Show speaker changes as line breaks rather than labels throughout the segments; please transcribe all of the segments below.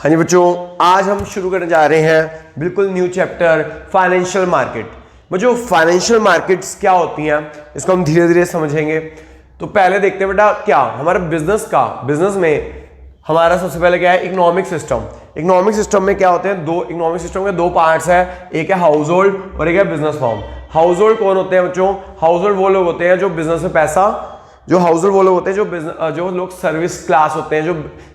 हाँ जी बच्चों, आज हम शुरू करने जा रहे हैं बिल्कुल न्यू चैप्टर फाइनेंशियल मार्केट। बच्चों फाइनेंशियल मार्केट्स क्या होती हैं इसको हम धीरे धीरे समझेंगे। तो पहले देखते हैं बेटा क्या हमारा बिजनेस में हमारा सबसे पहले क्या है, इकोनॉमिक सिस्टम। इकोनॉमिक सिस्टम में क्या होते हैं, इकोनॉमिक सिस्टम के दो पार्ट्स है, एक है हाउस होल्ड और एक है बिजनेस फॉर्म। हाउस होल्ड कौन होते हैं बच्चों? हाउस होल्ड वो लोग होते हैं जो बिजनेस में पैसा, जो हाउस होल्ड वो लोग होते हैं जो लोग सर्विस क्लास होते हैं,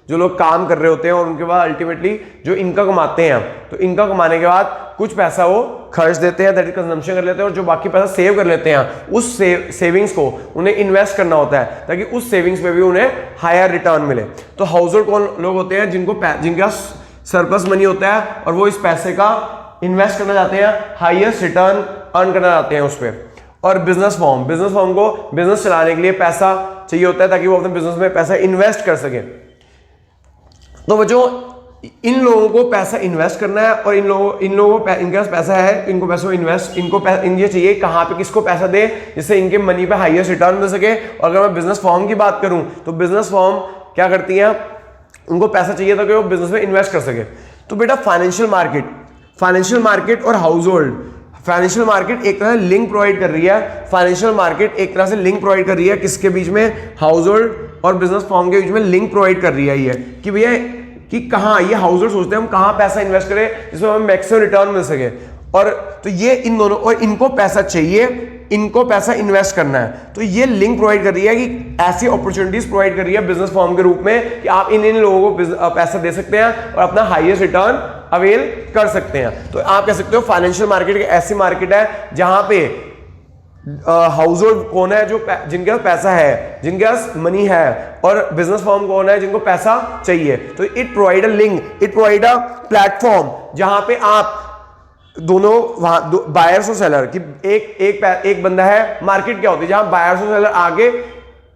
जो लोग काम कर रहे होते हैं और उनके बाद अल्टीमेटली जो इनकम कमाते हैं। तो इनकम कमाने के बाद कुछ पैसा वो खर्च देते हैं, दैट इज कंजम्पशन कर लेते हैं, और जो बाकी पैसा सेव कर लेते हैं उस सेविंग्स को उन्हें इन्वेस्ट करना होता है ताकि उस सेविंग्स पे भी उन्हें हायर रिटर्न मिले। तो हाउस होल्ड कौन लोग होते हैं? जिनका सरप्लस मनी होता है और वो इस पैसे का इन्वेस्ट करना चाहते हैं, हाईएस्ट रिटर्न अर्न करना चाहते हैं उस पर। और बिजनेस फॉर्म को बिजनेस चलाने के लिए पैसा चाहिए होता है ताकि वो अपने बिजनेस में पैसा इन्वेस्ट कर सके। तो बच्चों इन लोगों को पैसा इन्वेस्ट करना है और इनके पास पैसा है, इनको पैसा इन्वेस्ट ये चाहिए कहाँ पे, किसको पैसा दे जिससे इनके मनी पे हाईएस्ट रिटर्न मिल सके। और अगर मैं बिजनेस फॉर्म की बात करूं तो बिजनेस फॉर्म क्या करती है, उनको पैसा चाहिए था कि वो बिजनेस में इन्वेस्ट कर सके। तो बेटा फाइनेंशियल मार्केट और हाउस होल्ड, फाइनेंशियल मार्केट एक तरह से लिंक प्रोवाइड कर रही है। फाइनेंशियल मार्केट एक तरह से लिंक प्रोवाइड कर रही है किसके बीच में? हाउस होल्ड और बिजनेस फॉर्म के बीच में लिंक प्रोवाइड कर रही है ये कि भैया कि कहाँ ये हाउस होल्ड सोचते हैं हम कहाँ पैसा इन्वेस्ट करें जिसमें हमें मैक्सिमम रिटर्न मिल सके। और तो ये इन दोनों, और इनको पैसा चाहिए, इनको पैसा इन्वेस्ट करना है। तो ये लिंक प्रोवाइड कर रही है कि ऐसी अपॉर्चुनिटीज प्रोवाइड कर रही है बिजनेस फॉर्म के रूप में कि आप इन लोगों को पैसा दे सकते हैं और अपना हाईएस्ट रिटर्न अवेल कर सकते हैं। तो आप कह सकते हो फाइनेंशियल मार्केट एक ऐसी मार्केट है जहां पे हाउस होल्ड कौन है, जो जिनके पास पैसा है, जिनके पास मनी है, और बिजनेस फॉर्म कौन है, जिनको पैसा चाहिए। तो it provide a link, it provide a platform जहां पे आप दोनों बायर्स और सेलर की एक बंदा है। मार्केट क्या होती है? जहां बायर्स और सेलर आगे,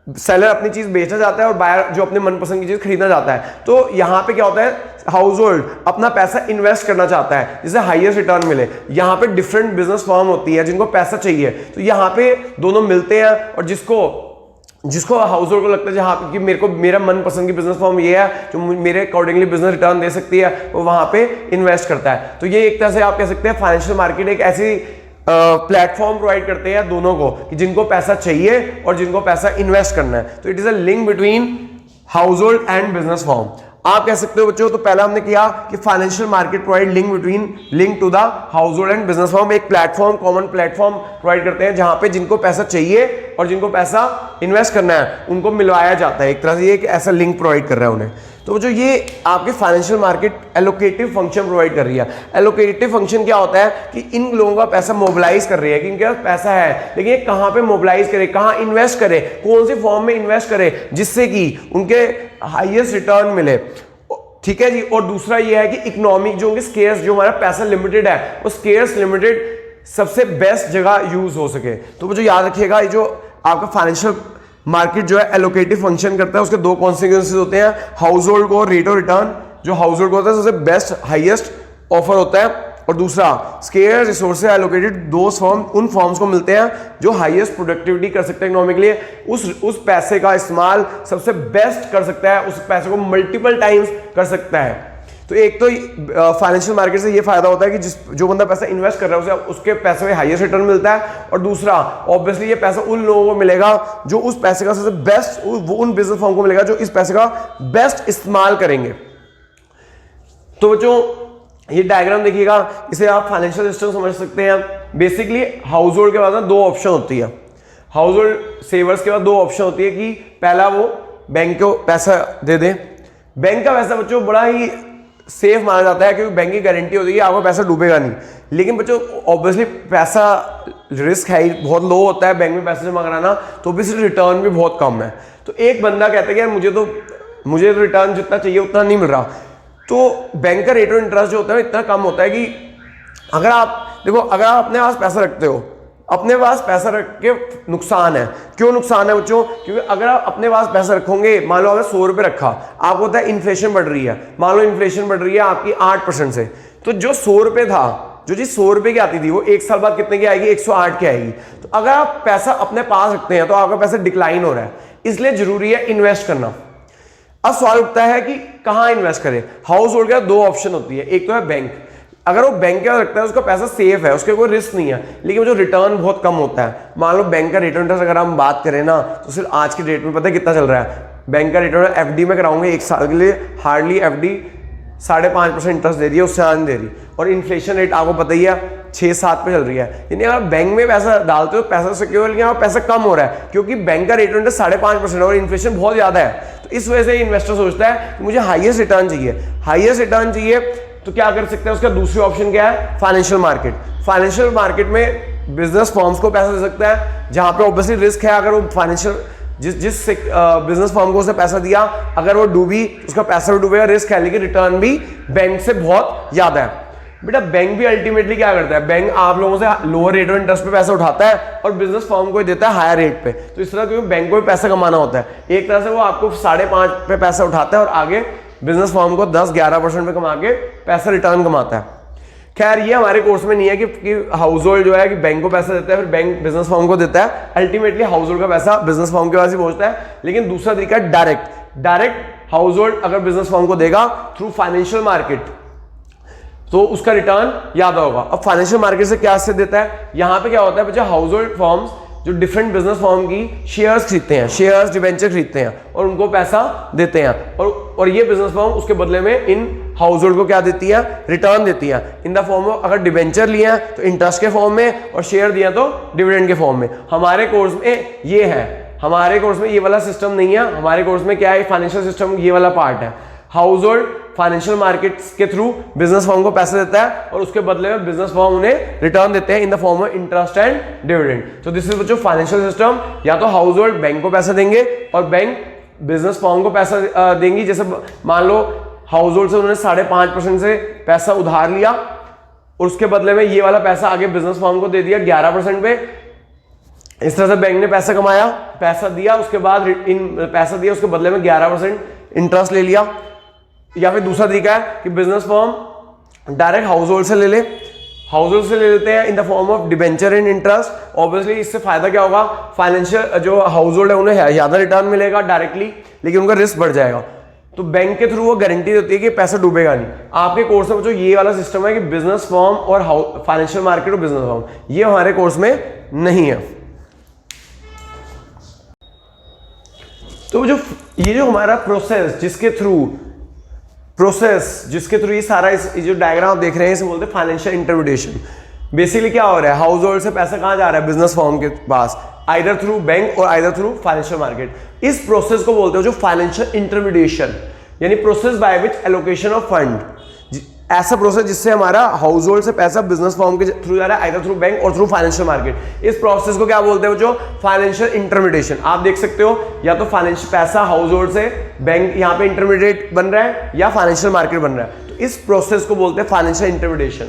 सेलर अपनी चीज बेचना चाहता है और बायर जो अपने मनपसंद की चीज खरीदना चाहता है। तो यहां पे क्या होता है, हाउस होल्ड अपना पैसा इन्वेस्ट करना चाहता है जिससे हाईएस्ट रिटर्न मिले। यहां पे डिफरेंट बिजनेस फॉर्म होती है जिनको पैसा चाहिए। तो यहां पे दोनों मिलते हैं और जिसको हाउस होल्ड को लगता है जहां कि मेरा मनपसंद की बिजनेस फॉर्म ये है जो मेरे अकॉर्डिंगली बिजनेस रिटर्न दे सकती है, वो वहां पे इन्वेस्ट करता है। तो ये एक तरह से आप कह सकते हैं फाइनेंशियल मार्केट एक ऐसी प्लेटफॉर्म प्रोवाइड करते हैं दोनों को कि जिनको पैसा चाहिए और जिनको पैसा इन्वेस्ट करना है। तो it is a link between household and business form आप कह सकते हो बच्चों। तो पहला हमने किया कि financial market provide link to the household and business form, एक प्लेटफॉर्म, कॉमन प्लेटफॉर्म प्रोवाइड करते हैं जहां पे जिनको पैसा चाहिए और जिनको पैसा इन्वेस्ट करना है उनको मिलवाया जाता है। एक तरह से ये एक ऐसा लिंक प्रोवाइड कर रहा है उन्हें। तो जो ये आपके financial market allocative function provide कर रही है। एलोकेटिव फंक्शन क्या होता है कि इन लोगों का पैसा मोबिलाइज कर रही है कि इनके पास पैसा है, लेकिन ये कहां पे मोबिलाइज करे, कहां इन्वेस्ट करे, कौन सी फॉर्म में इन्वेस्ट करे जिससे कि उनके हाईएस्ट रिटर्न मिले। ठीक है जी। और दूसरा ये है कि इकोनॉमिक जो स्केर्स, जो हमारा पैसा लिमिटेड है, वो स्केर्स लिमिटेड सबसे बेस्ट जगह यूज हो सके। तो वो जो याद रखिएगा, ये जो आपका फाइनेंशियल मार्केट जो है एलोकेटिव फंक्शन करता है, उसके दो कॉन्सिक्वेंसेस होते हैं। हाउस होल्ड को रेट ऑफ रिटर्न, जो हाउस होल्ड को होता है सबसे बेस्ट हाईएस्ट ऑफर होता है, और दूसरा स्केयर रिसोर्सेज एलोकेटेड दोस फॉर्म, उन फॉर्म्स को मिलते हैं जो हाईएस्ट प्रोडक्टिविटी कर सकते हैं इकोनॉमिकली, उस पैसे का इस्तेमाल सबसे बेस्ट कर सकता है, उस पैसे को मल्टीपल टाइम्स कर सकता है। तो एक तो फाइनेंशियल मार्केट से ये फायदा होता है कि जो बंदा पैसा इन्वेस्ट कर रहा है उसे उसके पैसे में हाईएस्ट रिटर्न मिलता है, और दूसरा ऑब्वियसली ये पैसा उन लोगों को मिलेगा जो उस पैसे का सबसे बेस्ट, वो उन बिजनेस फॉर्म को मिलेगा जो इस पैसे का बेस्ट इस्तेमाल करेंगे। तो जो ये डायग्राम देखिएगा, इसे आप फाइनेंशियल सिस्टम समझ सकते हैं। बेसिकली हाउस होल्ड के बाद ना दो ऑप्शन होती है, हाउस होल्ड सेवर्स के बाद दो ऑप्शन होती है कि पहला वो बैंक को पैसा दे दे। बैंक का पैसा बच्चों बड़ा ही सेफ माना जाता है क्योंकि बैंक की गारंटी होती है कि आपका पैसा डूबेगा नहीं। लेकिन बच्चों ऑब्वियसली पैसा रिस्क है, बहुत लो होता है बैंक में पैसे जमा कराना, तो ऑब्वियसली रिटर्न भी बहुत कम है। तो एक बंदा कहता है कि यार मुझे तो रिटर्न जितना चाहिए उतना नहीं मिल रहा। तो बैंक का रेट ऑफ इंटरेस्ट जो होता है इतना कम होता है कि अगर आप देखो, अगर आप अपने पास पैसा रखते हो, अपने पास पैसा रख के नुकसान है। क्यों नुकसान है बच्चों? क्योंकि अगर आप अपने पास पैसा रखोगे, मान लो आपने 100 रुपए रखा, आपको होता है इन्फ्लेशन बढ़ रही है, मान लो इन्फ्लेशन बढ़ रही है आपकी 8% से, तो जो 100 रुपए था, जो चीज 100 रुपए की आती थी, वो एक साल बाद कितने की आएगी? 108 की आएगी। तो अगर आप पैसा अपने पास रखते हैं तो आपका पैसा डिक्लाइन हो रहा है, इसलिए जरूरी है इन्वेस्ट करना। अब सवाल उठता है कि कहाँ इन्वेस्ट करें। हाउस होल्ड का दो ऑप्शन होती है, एक तो है बैंक। अगर वो बैंक के रखता है उसका पैसा सेफ है, उसके कोई रिस्क नहीं है, लेकिन जो रिटर्न बहुत कम होता है। मान लो बैंक का रेट ऑफ इंटरेस्ट अगर हम बात करें ना, तो सिर्फ आज के डेट में पता है कितना चल रहा है। बैंक का रेट ऑफ एफडी में कराऊंगे 1 साल के लिए, हार्डली एफडी 5.5% इंटरेस्ट दे रही है, उससे ज़्यादा नहीं दे रही। और इन्फ्लेशन रेट आपको पता ही है 6-7 पे चल रही है। यानी अगर बैंक में पैसा डालते हो पैसा सिक्योर, लेकिन यहाँ पैसा कम हो रहा है क्योंकि बैंक का रेट ऑफ इंटरेस्ट 5.5% और इन्फ्लेशन बहुत ज़्यादा है। तो इस वजह से इन्वेस्टर सोचता है कि मुझे हाईएस्ट रिटर्न चाहिए। हाईएस्ट रिटर्न चाहिए तो क्या कर सकते हैं, उसका दूसरी ऑप्शन क्या है, फाइनेंशियल मार्केट। फाइनेंशियल मार्केट में बिजनेस फर्म्स को पैसा दे सकता है, जहां पे ऑब्वियसली रिस्क है। अगर वो फाइनेंशियल जिस बिजनेस फर्म को उसने पैसा दिया, अगर वो डूबी उसका पैसा भी डूबेगा, रिस्क है, लेकिन रिटर्न भी बैंक से बहुत ज्यादा है। बेटा बैंक भी अल्टीमेटली क्या करता है, बैंक आप लोगों से लोअर रेट ऑफ इंटरेस्ट पे पैसा उठाता है और बिजनेस फर्म को देता है हायर रेट पे। तो इस तरह क्योंकि बैंक को भी पैसा कमाना होता है, एक तरह से वो आपको 5.5 पे पैसा उठाता है और आगे बिजनेस फर्म को 10-11% पे कमा के पैसा रिटर्न कमाता है। खैर ये हमारे कोर्स में नहीं है कि हाउस होल्ड जो है कि बैंक को पैसा देता है फिर बैंक बिजनेस फर्म को देता है। अल्टीमेटली हाउस होल्ड का पैसा बिजनेस फर्म के पास ही पहुंचता है। लेकिन दूसरा तरीका है डायरेक्ट हाउस होल्ड अगर बिजनेस फर्म को देगा थ्रू फाइनेंशियल मार्केट, तो उसका रिटर्न ज्यादा होगा। अब फाइनेंशियल मार्केट से क्या देता है, यहां पे क्या होता है बच्चा, हाउस होल्ड फर्म्स जो डिफरेंट बिजनेस फर्म की शेयर्स खरीदते हैं, शेयर्स डिबेंचर खरीदते हैं और उनको पैसा देते हैं, और ये बिजनेस फर्म उसके बदले में इन हाउस होल्ड को क्या देती है, रिटर्न देती है इन द फॉर्म ऑफ, अगर डिबेंचर लिए हैं तो इंटरेस्ट के फॉर्म में और शेयर दिया तो डिविडेंड के फॉर्म में। हमारे कोर्स में ये है, हमारे कोर्स में ये वाला सिस्टम नहीं है। हमारे कोर्स में क्या है, फाइनेंशियल सिस्टम ये वाला पार्ट है। हाउस होल्ड फाइनेंशियल मार्केट्स के थ्रू बिजनेस फर्म को पैसा देता है और उसके बदले में बिजनेस फर्म उन्हें रिटर्न देते हैं in the form of interest and dividend. तो दिस इज बच्चों फाइनेंशियल सिस्टम। या तो हाउस होल्ड बैंक को पैसा देंगे और बैंक बिजनेस फर्म को पैसा देंगी। जैसे मान लो हाउस होल्ड से उन्होंने 5.5% से पैसा उधार लिया और उसके बदले में ये वाला पैसा आगे बिजनेस फर्म को दे दिया 11% पे। इस तरह से बैंक ने पैसा कमाया, पैसा दिया, उसके बाद पैसा दिया उसके बदले में 11% इंटरेस्ट ले लिया। या फिर दूसरा तरीका है कि business firm direct house hold से ले ले, हाउस होल्ड से ले लेते हैं in the form of debenture and interest. Obviously इससे फायदा क्या होगा, फाइनेंशियल जो हाउस होल्ड है उन्हें ज्यादा रिटर्न मिलेगा डायरेक्टली, लेकिन उनका रिस्क बढ़ जाएगा। तो बैंक के थ्रू वो गारंटी देती है कि पैसा डूबेगा नहीं। आपके कोर्स में जो ये वाला सिस्टम है कि बिजनेस फर्म और फाइनेंशियल मार्केट और बिजनेस फर्म, ये हमारे कोर्स में नहीं है। तो ये जो हमारा प्रोसेस जिसके थ्रू ये सारा ये जो डायग्राम आप देख रहे हैं इसे बोलते हैं फाइनेंशियल इंटरमीडिएशन। बेसिकली क्या हो रहा है, हाउस होल्ड से पैसा कहां जा रहा है, बिजनेस फर्म के पास, आइदर थ्रू बैंक और आइदर थ्रू फाइनेंशियल मार्केट। इस प्रोसेस को बोलते हैं जो फाइनेंशियल इंटरमीडिएशन, यानी process by which allocation of fund. ऐसा प्रोसेस जिससे हमारा हाउस होल्ड से पैसा बिजनेस फर्म के थ्रू जा रहा है, आइदर थ्रू बैंक और थ्रू फाइनेंशियल मार्केट। इस प्रोसेस को क्या बोलते हैं जो फाइनेंशियल इंटरमीडिएशन। आप देख सकते हो या तो फाइनेंशियल पैसा हाउस होल्ड से बैंक यहाँ पे इंटरमीडिएट बन रहा है या फाइनेंशियल मार्केट बन रहा है, तो इस प्रोसेस को बोलते हैं फाइनेंशियल इंटरमीडिएशन।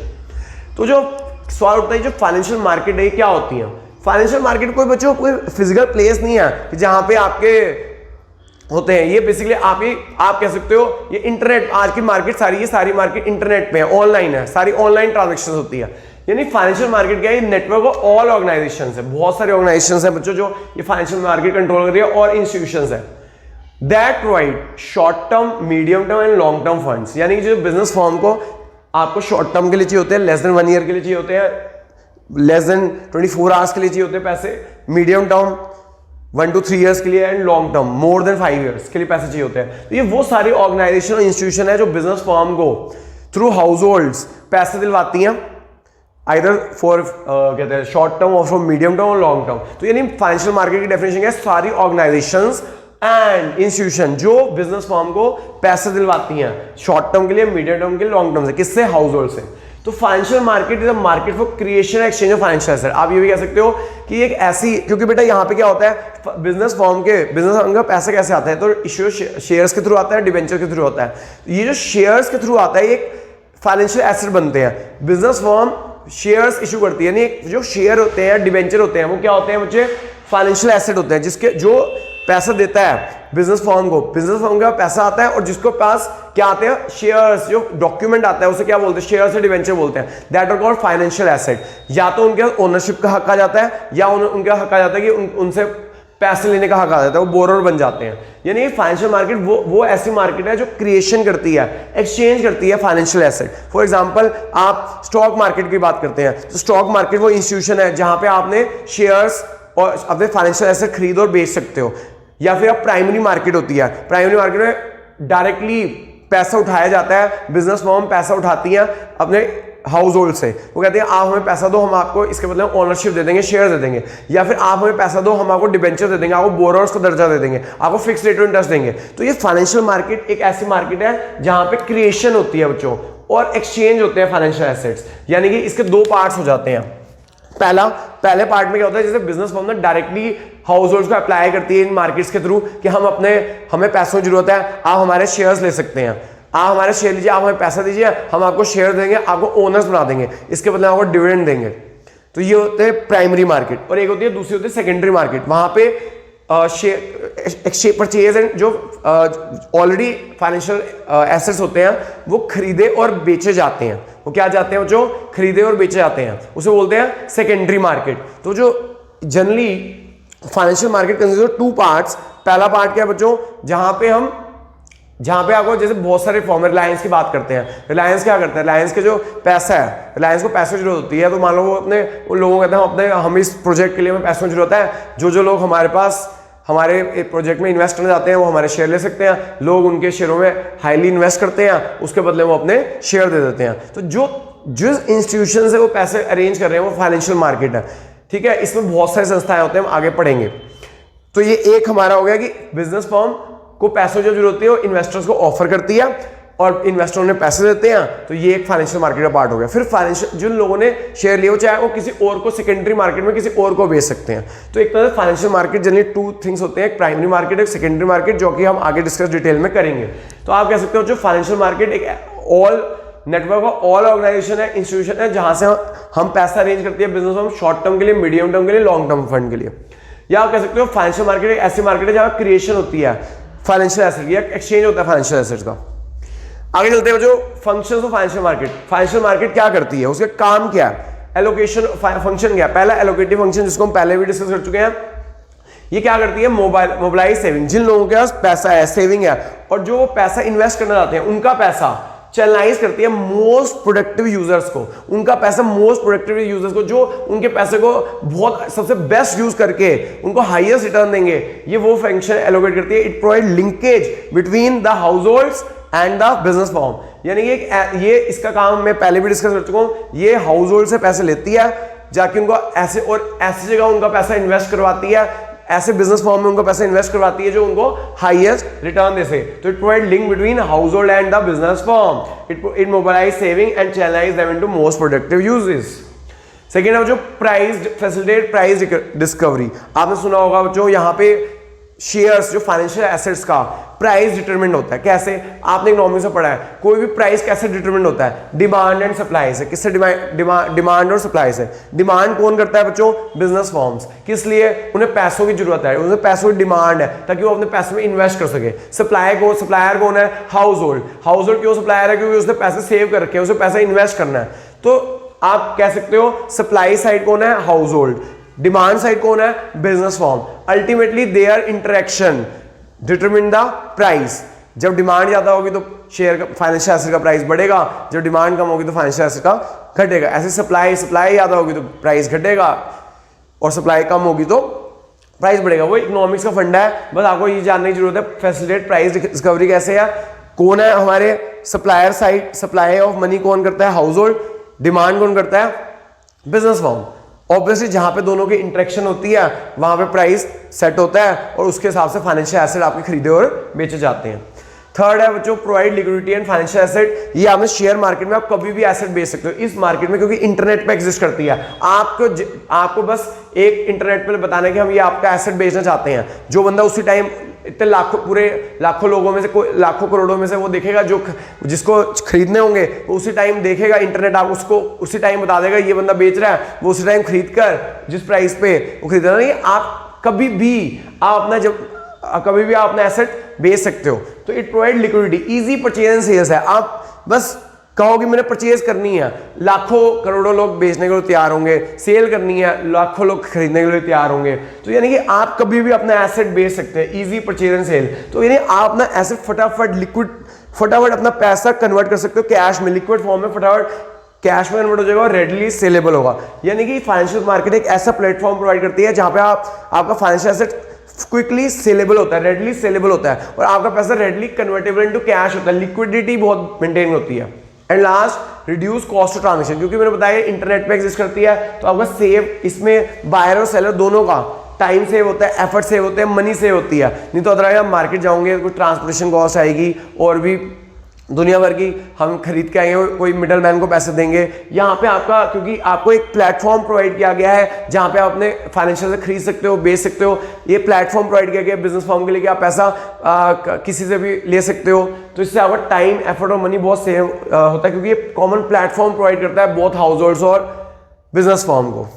तो जो सवाल उठता है जो फाइनेंशियल मार्केट है क्या होती है। फाइनेंशियल मार्केट कोई बच्चों कोई फिजिकल प्लेस नहीं है कि जहां पे आपके होते हैं। ये बेसिकली आप कह सकते हो ये इंटरनेट, आज की मार्केट ये सारी मार्केट इंटरनेट पे है, ऑनलाइन है, सारी ऑनलाइन ट्रांजेक्शन होती है। यानी फाइनेंशियल मार्केट क्या है, नेटवर्क ऑफ ऑल ऑर्गेनाइजेशन है, बहुत सारे ऑर्गेनाइजेशन है बच्चों जो ये फाइनेंशियल मार्केट कंट्रोल कर रही है और इंस्टीट्यूशंस है that provide short term, medium term and long term funds. यानी जो बिजनेस फर्म को आपको शॉर्ट टर्म के लिए चाहिए होते हैं, लेस देन 1 ईयर के लिए चाहिए होते हैं, लेस देन 24 आवर्स के लिए चाहिए होते हैं पैसे, मीडियम टर्म 1 to 3 ईयर्स के लिए and long term more than 5 years के लिए पैसे चाहिए होते हैं। तो ये वो सारी ऑर्गेनाइजेशन और इंस्टीट्यूशन है जो बिजनेस फर्म को थ्रू हाउस होल्ड्स पैसे दिलवाती हैं, आइदर फॉर कहते हैं शॉर्ट टर्म और फॉर मीडियम टर्म और लॉन्ग टर्म। तो यानी फाइनेंशियल मार्केट की डेफिनेशन है सारी ऑर्गेनाइजेशंस एंड इंस्टीट्यूशन जो बिजनेस फर्म को पैसे दिलवाती हैं शॉर्ट टर्म के लिए, मीडियम टर्म के लिए, लॉन्ग टर्म से। किससे, हाउस होल्ड से। तो financial market is a market for creation exchange of financial asset. आप ये भी कह सकते हो कि एक ऐसी, क्योंकि बेटा यहाँ पे क्या होता है, बिजनेस फर्म का पैसा कैसे आता है, तो इश्यू शेयर्स के थ्रू आता है, डिबेंचर के थ्रू होता है। ये जो शेयर्स के थ्रू आता है एक फाइनेंशियल एसेट बनते हैं। बिजनेस फर्म शेयर्स इशू करती है, यानी जो शेयर होते हैं, डिबेंचर होते हैं, वो क्या होते हैं बच्चे, फाइनेंशियल एसेट होते हैं, जिसके जो पैसा देता है बिजनेस फर्म को, बिजनेस फर्म का पैसा आता है और जिसको पास क्या आते हैं, शेयर्स, जो डॉक्यूमेंट आता है उसे क्या बोलते हैं, शेयर्स से डिबेंचर बोलते हैं। That are called financial asset. या तो उनके ओनरशिप का हक आ जाता है या उनका हक आ जाता है कि उनसे पैसे लेने का हक आ जाता है, वो बोरोर बन जाते हैं। यानी फाइनेंशियल मार्केट वो ऐसी मार्केट है जो क्रिएशन करती है, एक्सचेंज करती है फाइनेंशियल एसेट। फॉर एग्जांपल आप स्टॉक मार्केट की बात करते हैं तो स्टॉक मार्केट वो इंस्टीट्यूशन है जहां पे आपने शेयर्स और अपने फाइनेंशियल एसेट खरीद और बेच सकते हो। या फिर अब प्राइमरी मार्केट होती है, प्राइमरी मार्केट में डायरेक्टली पैसा उठाया जाता है, बिजनेस फर्म पैसा उठाती है अपने हाउस होल्ड से, वो कहते हैं आप हमें पैसा दो, हम आपको इसके बदले ओनरशिप दे देंगे, शेयर दे देंगे, या फिर आप हमें पैसा दो, हम आपको डिबेंचर दे देंगे, आपको बोरोअर्स का दर्जा दे देंगे, आपको फिक्स रेट ऑफ इंटरेस्ट देंगे। तो ये फाइनेंशियल मार्केट एक ऐसी मार्केट है जहां पे क्रिएशन होती है बच्चों और एक्सचेंज होते हैं फाइनेंशियल एसेट्स। यानी कि इसके दो पार्ट्स हो जाते हैं। पहले पार्ट में क्या होता है, जैसे बिजनेस फर्म ना डायरेक्टली हाउस होल्ड को अप्लाई करती है इन मार्केट्स के थ्रू कि हमें पैसों की जरूरत है, आप हमारे शेयर्स ले सकते हैं, आप हमारे शेयर लीजिए, आप हमें पैसा दीजिए, हम आपको शेयर देंगे, आपको ओनर्स बना देंगे, इसके बदले आपको डिविडेंड देंगे। तो ये होते हैं प्राइमरी मार्केट। और एक होती है दूसरी होती है सेकेंडरी मार्केट। वहां पे शेयर परचेज एंड जो ऑलरेडी फाइनेंशियल एसेट्स होते हैं वो खरीदे और बेचे जाते हैं। वो क्या जाते हैं, जो खरीदे और बेचे जाते हैं उसे बोलते हैं सेकेंडरी मार्केट। तो जो generally financial market consist two parts. पहला पार्ट क्या है बच्चों, जहां पे आपको जैसे बहुत सारे फॉर्म है, रिलायंस की बात करते हैं। रिलायंस क्या करता है, रिलायंस के जो पैसा है, रिलायंस को पैसों की जरूरत होती है, तो मान लो वो उन लोगों को कहते हैं हम इस प्रोजेक्ट के लिए हमें पैसों की जरूरत है, जो लोग हमारे पास हमारे प्रोजेक्ट में इन्वेस्ट करने जाते हैं वो हमारे शेयर ले सकते हैं, लोग उनके शेयरों में हाईली इन्वेस्ट करते हैं, उसके बदले वो अपने शेयर दे देते हैं। तो जिस इंस्टीट्यूशन से वो पैसे अरेंज कर रहे हैं वो फाइनेंशियल मार्केट है। ठीक है, इसमें बहुत सारी संस्थाएं होते हैं, हम आगे पढ़ेंगे। तो ये एक हमारा हो गया कि बिजनेस फर्म को पैसों की जरूरत है, वो इन्वेस्टर्स को ऑफर करती है और इन्वेस्टरों ने पैसे देते हैं, तो ये एक फाइनेंशियल मार्केट का पार्ट हो गया। फिर फाइनेंशियल जिन लोगों ने शेयर लिए, चाहे वो किसी और को सेकेंडरी मार्केट में किसी और को बेच सकते हैं। तो एक तरह से financial market generally two things होते हैं, एक प्राइमरी मार्केट, एक सेकेंडरी मार्केट, जो कि हम आगे डिस्कस डिटेल में करेंगे। तो आप कह सकते हो जो फाइनेंशियल मार्केट एक all network of all organization है, इंस्टीट्यूशन है, जहां से हम पैसा अरेंज करती है बिजनेस फर्म शॉर्ट टर्म के लिए, मीडियम टर्म के लिए, लॉन्ग टर्म फंड के लिए। या आप कह सकते हो फाइनेंशियल मार्केट एक ऐसी मार्केट है जहां क्रिएशन होती है फाइनेंशियल एसेट या एक्सचेंज होता है फाइनेंशियल एसेट्स का। आगे चलते हैं जो functions of financial market. Financial market क्या करती है, उसका काम क्या है, एलोकेशन फंक्शन क्या है। पहला एलोकेटिव फंक्शन, जिसको हम पहले भी डिस्कस कर चुके हैं। ये क्या करती है, मोबाइलाइज सेविंग। जिन लोगों के पास पैसा है, सेविंग है, और जो वो पैसा इन्वेस्ट करना चाहते हैं, उनका पैसा चैनलाइज करती है मोस्ट प्रोडक्टिव यूजर्स को। उनका पैसा मोस्ट प्रोडक्टिव यूजर्स को, जो उनके पैसे को बहुत सबसे बेस्ट यूज करके उनको हाईएस्ट रिटर्न देंगे, ये वो फंक्शन एलोकेट करती है। It provide linkage between the house holds and the business firm. यानी ये इसका काम मैं पहले भी डिस्कस कर चुका हूं। ये हाउस होल्ड से पैसे लेती है, जाके उनको ऐसी जगह उनका पैसा इन्वेस्ट करवाती है, ऐसे बिजनेस फॉर्म में उनका पैसा इन्वेस्ट करवाती है जो उनको हाईएस्ट रिटर्न दे सके। तो it provide link between household and the business form. It mobilise saving and channelise them into most productive uses. Second है जो प्राइस फैसिलिटेट प्राइस डिस्कवरी। आपने सुना होगा बच्चों, यहाँ पे शेयर्स जो फाइनेंशियल एसेट्स का प्राइस डिटरमिन होता है। कैसे, आपने इकोनॉमिक्स में पढ़ा है, कोई भी प्राइस कैसे डिटरमिन होता है, डिमांड एंड सप्लाई से। किससे डिमांड और सप्लाई से। डिमांड कौन करता है बच्चों, बिजनेस फर्म्स। किस लिए, उन्हें पैसों की जरूरत है, उन्हें पैसों की डिमांड है ताकि वो अपने पैसे में इन्वेस्ट कर सके। सप्लायर कौन है, हाउस होल्ड क्यों सप्लायर है, क्योंकि उसने पैसे सेव कर रखे हैं, उसे पैसा इन्वेस्ट करना है। तो आप कह सकते हो सप्लाई साइड कौन है, हाउस होल्ड। डिमांड साइड कौन है, business firm. Ultimately there interaction determine the price. जब डिमांड ज्यादा होगी तो शेयर का, फाइनेंशियल एसेट का प्राइस बढ़ेगा, जब डिमांड कम होगी तो फाइनेंशियल एसेट का घटेगा। ऐसे सप्लाई ज्यादा होगी तो प्राइस घटेगा और सप्लाई कम होगी तो प्राइस बढ़ेगा। वो इकोनॉमिक्स का फंडा है, बस आपको ये जानने की जरूरत है फैसिलिटेट प्राइस डिस्कवरी कैसे है। कौन है हमारे supplier side, supply of money कौन करता है, हाउस होल्ड। डिमांड कौन करता है, बिजनेस फर्म। ऑब्वियसली जहां पे दोनों की इंटरेक्शन होती है वहां पे प्राइस सेट होता है और उसके हिसाब से फाइनेंशियल एसेट आपके खरीदे और बेचे जाते हैं। थर्ड है बच्चों provide liquidity and financial asset. ये आपने शेयर मार्केट में आप कभी भी एसेट बेच सकते हो इस मार्केट में, क्योंकि इंटरनेट पे एग्जिस्ट करती है। आपको बस एक इंटरनेट पे बताना है कि हम ये आपका एसेट बेचना चाहते हैं। जो बंदा उसी टाइम इतने लाखों लोगों में से कोई लाखों करोड़ों में से वो देखेगा जो जिसको खरीदने होंगे, वो उसी टाइम देखेगा इंटरनेट, आप उसको उसी टाइम बता देगा ये बंदा बेच रहा है, वो उसी टाइम खरीद कर जिस प्राइस पे वो खरीदना। नहीं, आप कभी भी आप अपना एसेट बेच सकते हो। तो it provide liquidity, easy purchase and sales है। आप बस कहो कि मैंने परचेज करनी है, लाखों करोड़ों लोग बेचने के लिए तैयार होंगे, सेल करनी है, लाखों लोग खरीदने के लिए तैयार होंगे। तो यानी कि आप कभी भी अपना एसेट बेच सकते हैं, इजी परचेज एंड सेल। तो यानी आप अपना एसेट फटाफट लिक्विड, फटाफट अपना पैसा कन्वर्ट कर सकते हो कैश में, लिक्विड फॉर्म में फटाफट कैश में कन्वर्ट हो जाएगा और रेडली सेलेबल होगा। यानी कि फाइनेंशियल मार्केट एक ऐसा प्लेटफॉर्म प्रोवाइड करती है जहां पे आपका फाइनेंशियल एसेट क्विकली सेलेबल होता है, रेडली सेलेबल होता है और आपका पैसा रेडली कन्वर्टेबल इनटू कैश होता है, लिक्विडिटी बहुत मेंटेन होती है। And last, reduce cost of transaction, क्योंकि मैंने बताया इंटरनेट पे एग्जिस्ट करती है तो आपका सेव, इसमें बायर और सेलर दोनों का टाइम सेव होता है, एफर्ट सेव होते हैं, मनी सेव होती है। नहीं तो अदरवाइज हम मार्केट जाओगे कोई ट्रांसपोर्टेशन कॉस्ट आएगी और भी दुनिया भर की, हम खरीद के आएंगे, कोई मिडल मैन को पैसे देंगे। यहाँ पे आपका, क्योंकि आपको एक प्लेटफॉर्म प्रोवाइड किया गया है जहाँ पे आप अपने फाइनेंशियल से खरीद सकते हो, बेच सकते हो। ये प्लेटफॉर्म प्रोवाइड किया गया बिजनेस फॉर्म के लिए कि आप पैसा किसी से भी ले सकते हो। तो इससे आपका टाइम, एफर्ट और मनी बहुत सेव होता है, क्योंकि ये कॉमन प्लेटफॉर्म प्रोवाइड करता है बोथ हाउस होल्ड्स और बिजनेस फॉर्म को।